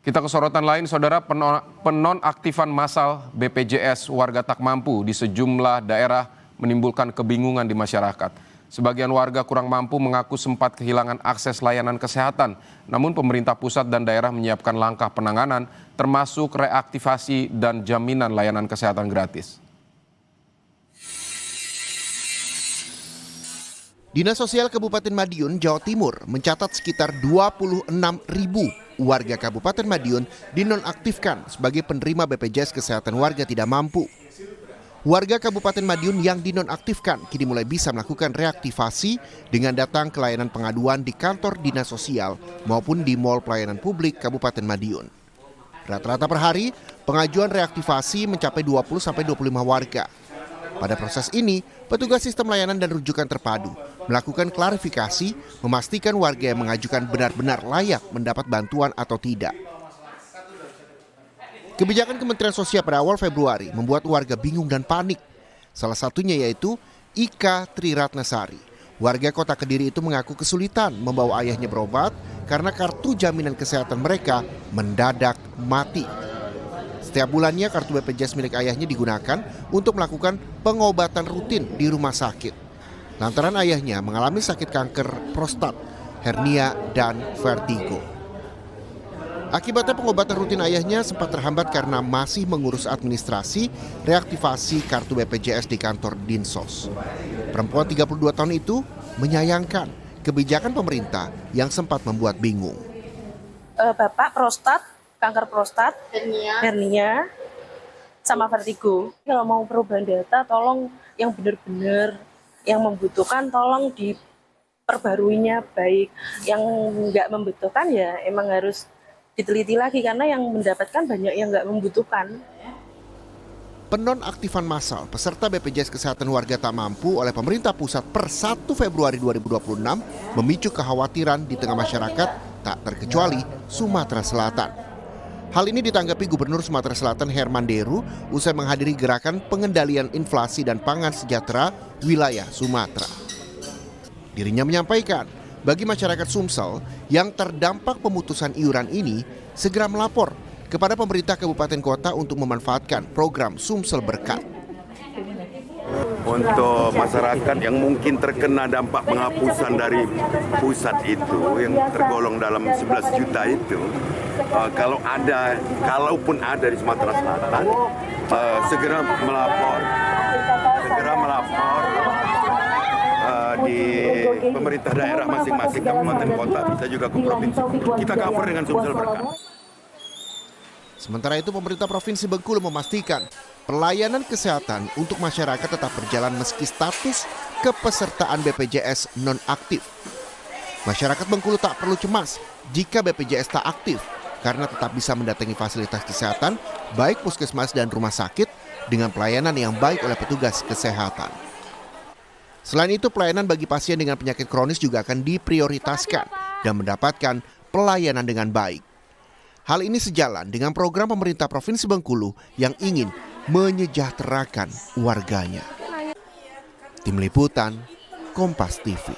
Kita ke sorotan lain, saudara. Penonaktifan massal BPJS warga tak mampu di sejumlah daerah menimbulkan kebingungan di masyarakat. Sebagian warga kurang mampu mengaku sempat kehilangan akses layanan kesehatan. Namun pemerintah pusat dan daerah menyiapkan langkah penanganan termasuk reaktivasi dan jaminan layanan kesehatan gratis. Dinas Sosial Kabupaten Madiun, Jawa Timur mencatat sekitar 26.000 warga Kabupaten Madiun dinonaktifkan sebagai penerima BPJS Kesehatan warga tidak mampu. Warga Kabupaten Madiun yang dinonaktifkan kini mulai bisa melakukan reaktivasi dengan datang ke layanan pengaduan di kantor Dinas Sosial maupun di Mall Pelayanan Publik Kabupaten Madiun. Rata-rata per hari, pengajuan reaktivasi mencapai 20-25 warga. Pada proses ini, petugas sistem layanan dan rujukan terpadu melakukan klarifikasi, memastikan warga yang mengajukan benar-benar layak mendapat bantuan atau tidak. Kebijakan Kementerian Sosial pada awal Februari membuat warga bingung dan panik. Salah satunya yaitu Ika Triratnasari. Warga kota Kediri itu mengaku kesulitan membawa ayahnya berobat karena kartu jaminan kesehatan mereka mendadak mati. Setiap bulannya kartu BPJS milik ayahnya digunakan untuk melakukan pengobatan rutin di rumah sakit. Lantaran ayahnya mengalami sakit kanker prostat, hernia, dan vertigo. Akibatnya pengobatan rutin ayahnya sempat terhambat karena masih mengurus administrasi reaktivasi kartu BPJS di kantor Dinsos. Perempuan 32 tahun itu menyayangkan kebijakan pemerintah yang sempat membuat bingung. Bapak kanker prostat, hernia, sama vertigo. Kalau mau perubahan data, tolong yang benar-benar yang membutuhkan, tolong diperbaruinya baik. Yang nggak membutuhkan ya emang harus diteliti lagi karena yang mendapatkan banyak yang nggak membutuhkan. Penonaktifan massal peserta BPJS Kesehatan warga tak mampu oleh pemerintah pusat per 1 Februari 2026 memicu kekhawatiran di tengah masyarakat, tak terkecuali Sumatera Selatan. Hal ini ditanggapi Gubernur Sumatera Selatan Herman Deru usai menghadiri gerakan pengendalian inflasi dan pangan sejahtera wilayah Sumatera. Dirinya menyampaikan, bagi masyarakat Sumsel yang terdampak pemutusan iuran ini segera melapor kepada pemerintah kabupaten kota untuk memanfaatkan program Sumsel Berkat. Untuk masyarakat yang mungkin terkena dampak penghapusan dari pusat itu yang tergolong dalam 11 juta itu, kalaupun ada di Sumatera Selatan, segera melapor di pemerintah daerah masing-masing kabupaten kota, bisa juga ke provinsi. Kita cover dengan Sumsel Berkat. Sementara itu pemerintah Provinsi Bengkulu memastikan pelayanan kesehatan untuk masyarakat tetap berjalan meski status kepesertaan BPJS non-aktif. Masyarakat Bengkulu tak perlu cemas jika BPJS tak aktif karena tetap bisa mendatangi fasilitas kesehatan baik puskesmas dan rumah sakit dengan pelayanan yang baik oleh petugas kesehatan. Selain itu pelayanan bagi pasien dengan penyakit kronis juga akan diprioritaskan dan mendapatkan pelayanan dengan baik. Hal ini sejalan dengan program pemerintah Provinsi Bengkulu yang ingin menyejahterakan warganya. Tim Liputan, Kompas TV.